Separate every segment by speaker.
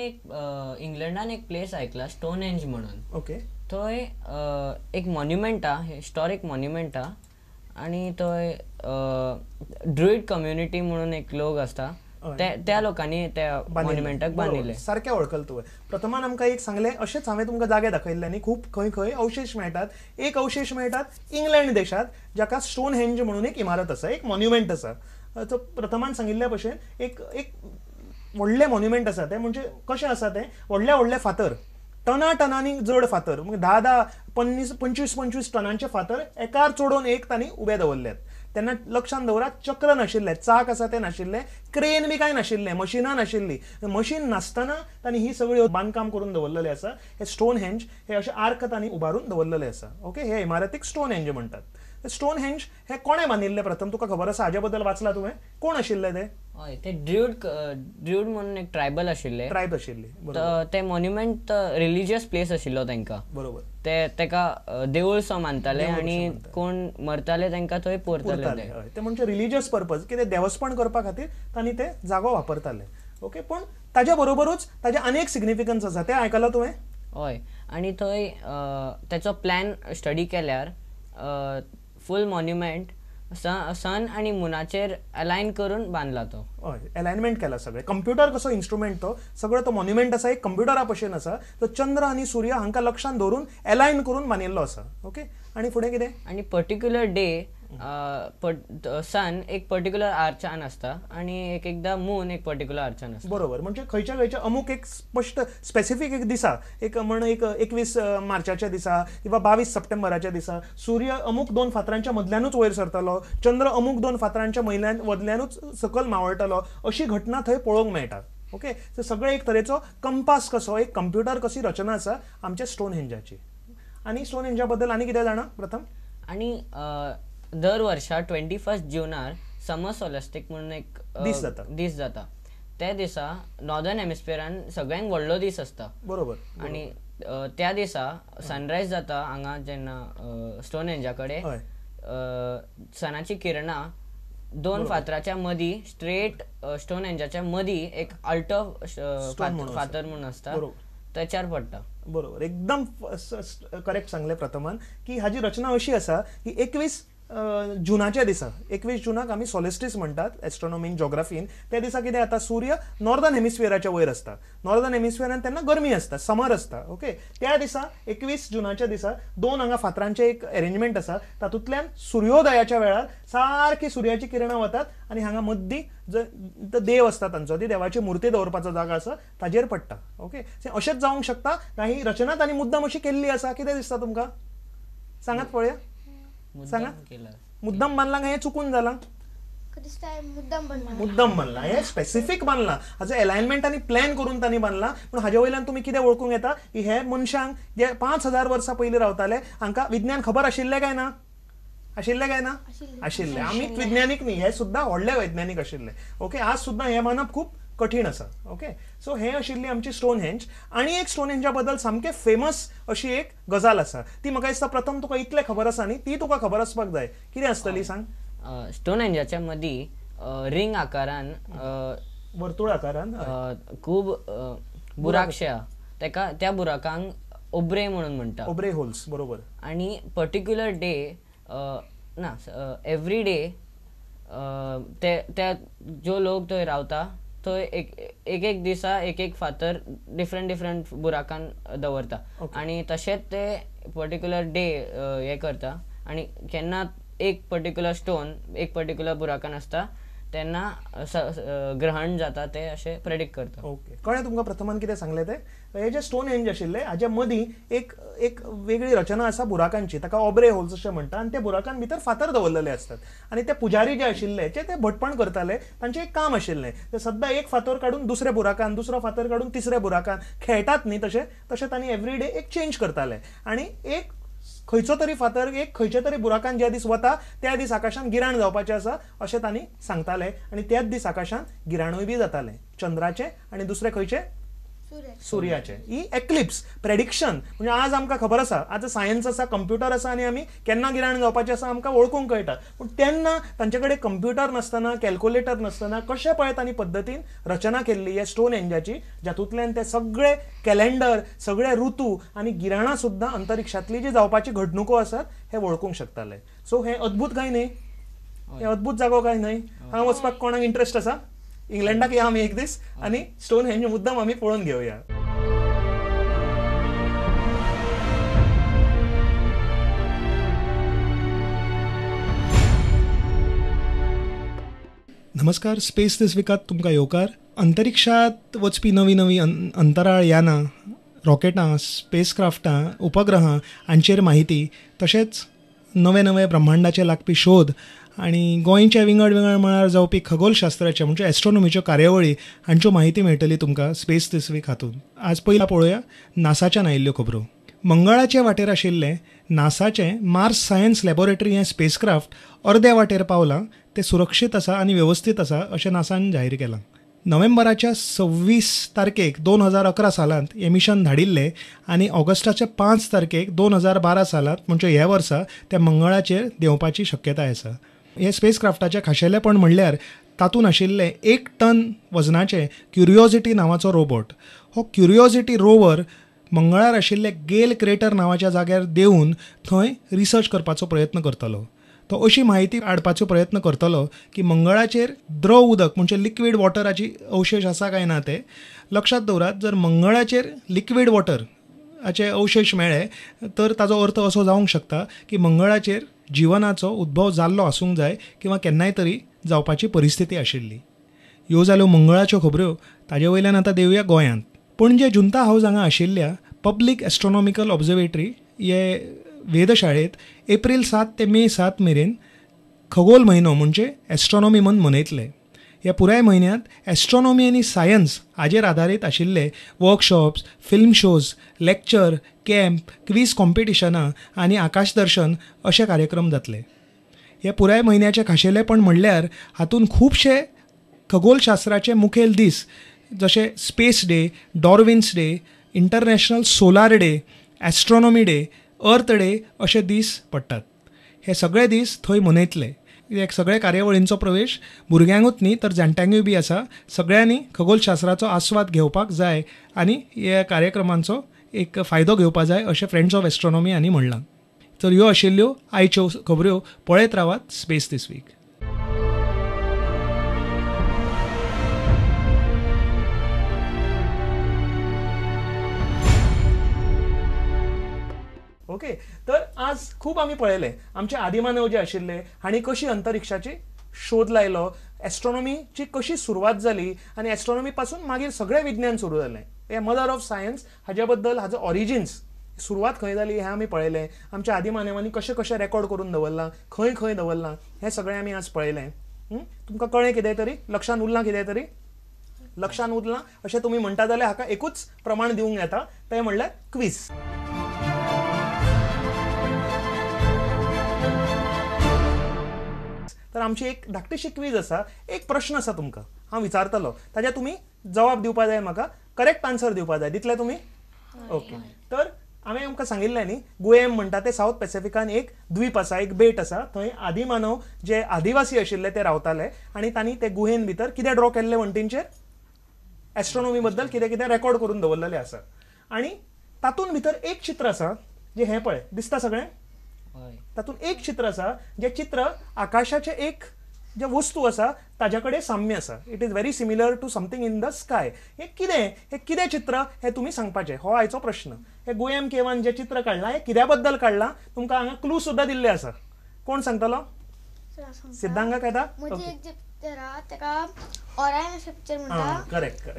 Speaker 1: एक इंग्लंडान एक प्लेस ऐकला स्टोनहेंज म्हणून.
Speaker 2: ओके.
Speaker 1: थंय एक मॉन्युमेंट हा, हिस्टॉरिक मॉन्युमेंट हा, आणि थंय ड्रुइड कम्युनिटी म्हणून एक लोक असता, त्या लोकांनी त्या मॉन्युमेंटाक बांदिल्ले.
Speaker 2: सारकें वळखल तुवें. प्रथमान आमकां एक सांगलें, अशेंच हांवें तुमकां जागे दाखयल्ले आनी खूब खंय खंय अवशेश मेळटात. एक अवशेश मेळटात इंग्लंड देशात, जाका स्टोनहेंज म्हणून एक इमारत आसा, एक मॉन्युमेंट आसा. तो प्रथमान सांगिल्ल्या भशेन एक एक व्हडलें मॉन्युमेंट आसा. तें म्हणजे कशें आसा तें, व्हडले व्हडले फातर, टनांनी जड फातर, म्हणजे 10-25 टनांचे फातर एकार चोडून एक तांणी उबे दवरल्यात. तेन्ना लक्षांत दवरात, चक्र नाशिल्ले, चाक आसा ते नाशिल्ले, क्रेन बी कांय नाशिल्ले, मशिनां नाशिल्लीं. मशीन नासतना तांणी ही सगळी बांदकाम करून दवरलेलें आसा. हे स्टोनहेंज हे अशे आर्क तांणी उबारून दवरलेले आसा. ओके. हे इमारतीक स्टोनहेंज म्हणटात. स्टोनहेंज हे कोणे बांदिल्ले प्रथम, तुका खबर आसा? हाजे बद्दल वाचला तुवें? कोण आशिल्ले ते?
Speaker 1: हय, ते ड्रुइड म्हणून एक ट्रायबल आशिल्ले.
Speaker 2: ट्रायब आशिल्ली.
Speaker 1: ते मॉन्युमेंट रिलिजियस प्लेस आशिल्लो तांकां.
Speaker 2: बरोबर.
Speaker 1: तेका देवूळ सो मानताले आनी कोण मरताले तांकां थंय पुरताले.
Speaker 2: ते म्हणजे रिलिजियस पर्पज, कितें देवस्पण करपा खातीर तांणी ते जागो वापरताले. ओके. पण ताज्या बरोबरूच ताजे अनेक सिग्निफिकन्स आसा, ते आयकलां तुवें?
Speaker 1: हय, आनी थंय तेचो प्लॅन स्टडी केल्यार फूल मॉन्युमेंट सन आनी मुनाचेर अलायन करून बांदला तो.
Speaker 2: हय, अलायनमेंट केला सगळें. कंप्युटर कसो इन्स्ट्रुमेंट तो सगळो तो मॉन्युमेंट आसा एक कंप्युटरा भशेन आसा. तो चंद्र आनी सूर्य हांकां लक्षांत दवरून अलायन करून बांदिल्लो आसा. ओके. आनी फुडें कितें?
Speaker 1: आनी पर्टिक्युलर डे सन एक पर्टिक्युलर आर्चान आसता आनी एकदा मून एक पर्टिक्युलर आर्चान आसता.
Speaker 2: बरोबर. म्हणजे खंयच्या अमूक एक स्पश्ट स्पेसिफीक एक दिसा, एक म्हण एक 21 मार्चाच्या दिसा किंवा 22 सप्टेंबराच्या दिसा सूर्य अमूक 2 फातरांच्या मदल्यानूच वयर सरतलो, चंद्र अमूक 2 फातरांच्या मदल्यानूच सकयल मावळटलो, अशी घटना थंय पळोवंक मेळटा. ओके. सगळें एक तरेचो कंपास कसो, एक कंप्युटर कशी रचना आसा आमच्या स्टोनहेंजाची. आनी स्टोनहेंजा बद्दल आनी कितें जाणा प्रथम?
Speaker 1: आनी दर वर्सा 21 जूनार समर सोलस्टिक म्हणून एक दीस जाता. त्या दिसा नॉर्दर्न हेमिस्फियरान सगळ्यांक व्हडलो दीस आसता.
Speaker 2: बरोबर.
Speaker 1: आनी त्या दिसा सनरायज जाता हांगा जेन्ना स्टोनहेंजा कडेन सनाची किरणां 2 फातराच्या मदीं स्ट्रेट स्टोनहेंजाच्या मदीं एक अल्टो फातर म्हणून आसता, त्याच्यार पडटा.
Speaker 2: बरोबर. एकदम करेक्ट सांगले प्रथमान की हाजी रचना अशी आसा की 21 जुनाच्या दिसा, 21 जुनाक आमी सोलेस्टिस म्हणटात एस्ट्रोनॉमीन जॉग्राफीन. त्या दिसा कितें जाता, सूर्य नॉर्दर्न हेमिस्फियराच्या वयर आसता. नॉर्दर्न हेमिस्फियरान तेन्ना गरमी आसता, समर आसता. ओके. त्या दिसा 21 जुनाच्या दिसा 2 हांगा फातरांचे एक अरेंजमेंट आसा. तातूंतल्यान सूर्योदयाच्या वेळार सारकी सूर्याची किरणां वतात आनी हांगा मद्दी जो देव आसता तांचो, ती देवाची मुर्ती दवरपाचो जागा आसा, ताजेर पडटा. ओके. अशेंच जावंक शकता काय ही रचना तांणी मुद्दाम अशी केल्ली आसा? कितें दिसता तुमकां? सांगात पळया. सांगा. मुद्दाम बांदला काय हे चुकून जाला? मुद्दाम बांदला. हे स्पेसिफीक बांदला, हाजो अलायनमेंट आनी प्लॅन करून तांणी बांदला. पूण हाजे वयल्यान तुमी कितें वळखूंक येता की हे मनशांक जे 5000 वर्सां पयलीं रावताले हांकां विज्ञान खबर आशिल्लें काय ना? आशिल्लें काय ना? आशिल्लें. आमीच वैज्ञानीक न्ही, हे सुद्दां व्हडले वैज्ञानीक आशिल्ले. ओके. आज सुद्दां हे मानप खूब कठीण आसा. ओके. सो हे आशिल्ली आमची स्टोनहेंज. आनी एक स्टोनहेंजा बद्दल सामकें फेमस अशी एक गजाल आसा, ती म्हाका दिसता प्रथम तुका इतलें खबर आसा न्ही, ती तुका खबर आसपाक जाय. कितें आसतली सांग?
Speaker 1: स्टोनहेंजाच्या मदीं रिंग आकारान,
Speaker 2: वर्तुळ आकारान
Speaker 1: खूब बुराकशे आहा. तेका त्या बुराकांक ओब्रे म्हणून म्हणटा.
Speaker 2: ओब्रे होल्स. बरोबर.
Speaker 1: आनी पर्टिक्युलर डे ना एवरी डे त्या जो लोक थंय रावता थंय एक दिसा एक फातर डिफरंट बुराकान दवरता. आनी तशेंच ते पर्टिक्युलर डे हे करता. आनी केन्ना एक पर्टिक्युलर स्टोन एक पर्टिक्युलर बुराकान आसता तेन्ना ग्रहण जाता ते अशें प्रेडिक्ट करता.
Speaker 2: ओके. कळ्ळें तुमकां प्रथमान कितें सांगलें तें? हे जे स्टोनहेंज आशिल्ले हाजे मदीं एक वेगळी रचना आसा बुराकांची, ताका ओब्रे होल्स अशें म्हणटा. आनी त्या बुराकान भितर फातर दवरलेले आसतात. आनी ते पुजारी जे आशिल्ले ते भटपण करताले, तांचें एक काम आशिल्लें. ते सद्दां एक फातर काडून दुसऱ्या बुराकान, दुसरो फातर काडून तिसऱ्या बुराकान खेळटात न्ही तशें तांणी एवरी डे एक चेंज करताले. आनी एक खंयचो तरी फातर एक खंयच्या तरी बुराकान ज्या दीस वता त्या दीस आकाशान गिराण जावपाचें आसा अशें तांणी सांगताले. आनी त्याच दीस आकाशान गिराणूय बी जातालें चंद्राचें. आनी दुसरें खंयचें? सुर्याचे ही एक्लिप्स प्रेडिक्शन म्हणजे आज आमकां खबर आसा आज सायन्स आसा कंप्युटर आसा आनी आमी केन्ना गिराण जावपाचें आसा आमकां वळखूंक कळटा पूण तेन्ना तांचे कडेन कंप्युटर नासतना कॅल्क्युलेटर नासतना कशे पळय तांणी पद्दतीन रचना केल्ली ह्या स्टोन हेंजाची जातूंतल्यान ते सगळे कॅलेंडर सगळे ऋतू आनी गिराणां सुद्दां अंतरिक्षांतली जी जावपाची घडणुको आसात हे वळखूंक शकताले सो हे अद्भुत काय न्ही हे अद्भुत जागो काय न्ही हांगा वचपाक कोणाक इंट्रस्ट आसा इंग्लंडाक या आमी एक दीस आनी स्टोन हेंज मुद्दाम आमी पळोवन घेवया. नमस्कार स्पेस दिस विकात तुमकां येवकार. अंतरिक्षांत वचपी नवी नवी अंतराळ यानां रॉकेटां स्पेसक्राफ्टां उपग्रहां हांचेर माहिती तशेंच नवे नवे ब्रह्मांडाचे लागपी शोध आनी गोंयच्या विंगड विंगड मळार जावपी खगोलशास्त्राचे म्हणजे एस्ट्रोनॉमीच्यो कार्यावळी हांच्यो माहिती मेळटली तुमकां स्पेस दिस वीक हातूंत. आज पयला पळोवया नासाच्यान आयिल्ल्यो खबरो. मंगळाचे वाटेर आशिल्ले नासाचें मार्स सायन्स लॅबोरेटरी हें स्पेसक्राफ्ट अर्द्या वाटेर पावलां तें सुरक्षीत आसा आनी वेवस्थीत आसा अशें नासान जाहीर केलां. नोव्हेंबराच्या 26 तारखेक 2011 सालांत हें मिशन धाडिल्लें आनी ऑगस्टाच्या 5 तारखेक 2012 सालांत म्हणजे ह्या वर्सा त्या मंगळाचेर देंवपाची शक्यताय आसा. हे स्पेसक्राफ्टाचें खाशेलेपण म्हणल्यार तातूंत आशिल्ले 1 टन वजनाचे क्युरियोसिटी नांवाचो रोबोट. हो क्युरियोसिटी रोवर मंगळार आशिल्ले गेल क्रेटर नांवाच्या जाग्यार देवून थंय रिसर्च करपाचो प्रयत्न करतलो. तो अशी माहिती हाडपाचो प्रयत्न करतलो की मंगळाचेर द्रव उदक म्हणजे लिक्वीड वॉटराची अवशेश आसा काय ना ते लक्षात दवरात. जर मंगळाचेर लिक्वीड वॉटराचे अवशेश मेळ्ळे तर ताचो अर्थ असो जावंक शकता की मंगळाचेर जिवनाचो उद्भव जाल्लो आसूंक जाय किंवा केन्नाय तरी जावपाची परिस्थिती आशिल्ली. ह्यो जाल्यो मंगळाच्यो खबऱ्यो. ताजे वयल्यान आतां देवया गोंयांत. पणजे जुंता हावस हांगा आशिल्ल्या पब्लीक एस्ट्रोनॉमिकल ऑब्झर्वेटरी हे वेधशाळेत एप्रील 7 ते मे 7 मेरेन खगोल म्हयनो म्हणजे एस्ट्रोनॉमी मंथ मनयतले. ह्या पुराय म्हयन्यांत एस्ट्रोनॉमी आनी सायन्स हाजेर आदारीत आशिल्ले workshops film shows lecture camp quiz कॉम्पिटिशनां आनी आकाश दर्शन अशे कार्यक्रम जातले. ह्या पुराय म्हयन्याचें खाशेलेपण म्हणल्यार हातूंत खुबशे खगोलशास्त्राचे मुखेल दीस जशे space day Darwin's day international solar day astronomy day अर्थ डे अशे दीस पडटात. हे सगळे दीस थंय मनयतले. एक सगळे कार्यावळींचो प्रवेश भुरग्यांकूच न्ही तर जाणट्यांकूय बी आसा. सगळ्यांनी खगोलशास्त्राचो आस्वाद घेवपाक जाय आनी ह्या कार्यक्रमांचो एक फायदो घेवपाक जाय अशें फ्रेंड्स ऑफ एस्ट्रोनॉमी हांणी म्हणलां. तर ह्यो आशिल्ल्यो आयच्यो खबऱ्यो. पळयत रावात स्पेस दिस वीक. ओके तर आज खूब आमी पळयलें आमचे आदिमानव जे आशिल्ले हांणी कशी अंतरिक्षाची शोध लायलो एस्ट्रोनॉमीची कशी सुरवात जाली आनी एस्ट्रोनॉमी पासून मागीर सगळें विज्ञान सुरू जालें. हे मदर ऑफ सायन्स हाजे बद्दल हाजो ऑरिजिन्स सुरवात खंय जाली हें आमी पळयलें. आमच्या आदिमानवांनी कशें कशें रेकॉर्ड करून दवरलां खंय खंय दवरलां हें सगळें आमी आज पळयलें. तुमकां कळ्ळें कितें तरी लक्षांत उरलां कितें तरी लक्षांत उरलां अशें तुमी म्हणटा जाल्यार हाका एकूच प्रमाण दिवंक येता तें म्हणल्यार क्विज. तर आमची एक धाकटीशी क्विज आसा. एक प्रश्न आसा तुमकां हांव विचारतलो ताजे तुमी जवाब दिवपाक जाय म्हाका करेक्ट आन्सर दिवपाक जाय. दितले तुमी? ओके. तर हांवें आमकां सांगिल्लें न्ही गुएम म्हणटा ते सावथ पॅसिफिकान एक द्वीप आसा एक बेट आसा. थंय आदिमानव जे आदिवासी आशिल्ले ते रावताले आनी तांणी ते गुहेन भितर कितें ड्रॉ केल्ले वण्टींचेर एस्ट्रोनॉमी बद्दल कितें कितें रेकॉर्ड करून दवरलेलें आसा. आनी तातूंत भितर एक चित्र आसा जे हें पळय दिसता सगळें. तातूंत एक चित्र आसा जे चित्र आकाशाचे एक जे वस्तू आसा ताज्या कडेन साम्य आसा. It is very similar to something in the sky. हें कितें चित्र हें तुमी सांगपाचें हो आयचो प्रश्न. हे गोयम केवान जे चित्र काडलां हें कित्या बद्दल काडलां तुमकां हांगा क्लू सुद्दां दिल्ले आसा. कोण सांगतलो? सिद्धांगाक येता? करेक्ट.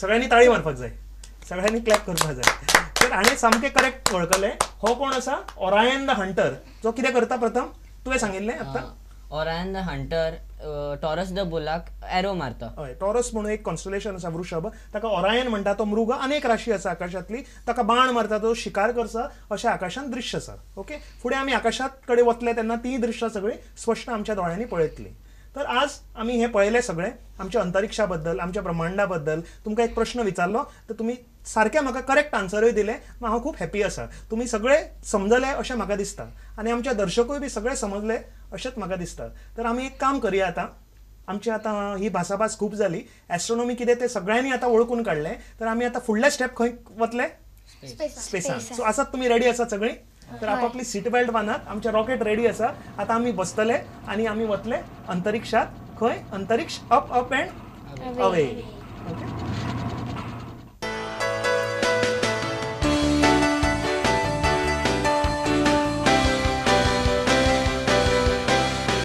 Speaker 2: सगळ्यांनी ताळी मारपाक जाय सगळ्यांनी क्लॅप करपाक जाय. तर हाणें सामकें करेक्ट वळखलें. हो कोण आसा? Orion the hunter. जो कितें करता प्रथम तुवें सांगिल्लें आतां.
Speaker 1: Orion the hunter Taurus the बुलाक एरो मारता.
Speaker 2: हय टॉरस म्हणून एक कॉन्स्टलेशन आसा वृषभ ताका ओरायन म्हणटा. तो मृग अनेक राशी आसा आकाशांतली ताका बाण मारता तो शिकार करता अशें आकाशांत दृश्य आसा. ओके फुडें आमी आकाशांत कडेन वतले तेन्ना ती दृश्यां सगळीं स्पश्ट आमच्या दोळ्यांनी पळयतली. तर आज आम्ही हे पळयले सगळे आमच्या अंतरिक्षाबद्दल आमच्या ब्रह्मांडाबद्दल तुमकां एक प्रश्न विचारलो तर तुम्ही सारखे म्हाका करेक्ट आन्सरूय दिले हांव खूप हॅपी आसा तुम्ही सगळे समजले अशें म्हाका दिसता आनी आमच्या दर्शकूय बी सगळे समजले अशेंच म्हाका दिसता तर आमी एक काम करुया आतां आमची आतां ही भासाभास खूप जाली ॲस्ट्रॉनॉमी कितें ते सगळ्यांनी आतां वळखून काडलें तर आमी आतां फुडले स्टेप खंय वतले स्पेसान सो आसात तुमी रेडी आसात सगळीं तर आपापली सीट बेल्ट बांदात आमचे रॉकेट रेडी आसा आतां आमी बसतले आनी आमी वतले अंतरिक्षात खंय अंतरिक्ष अप अँड अवे ओके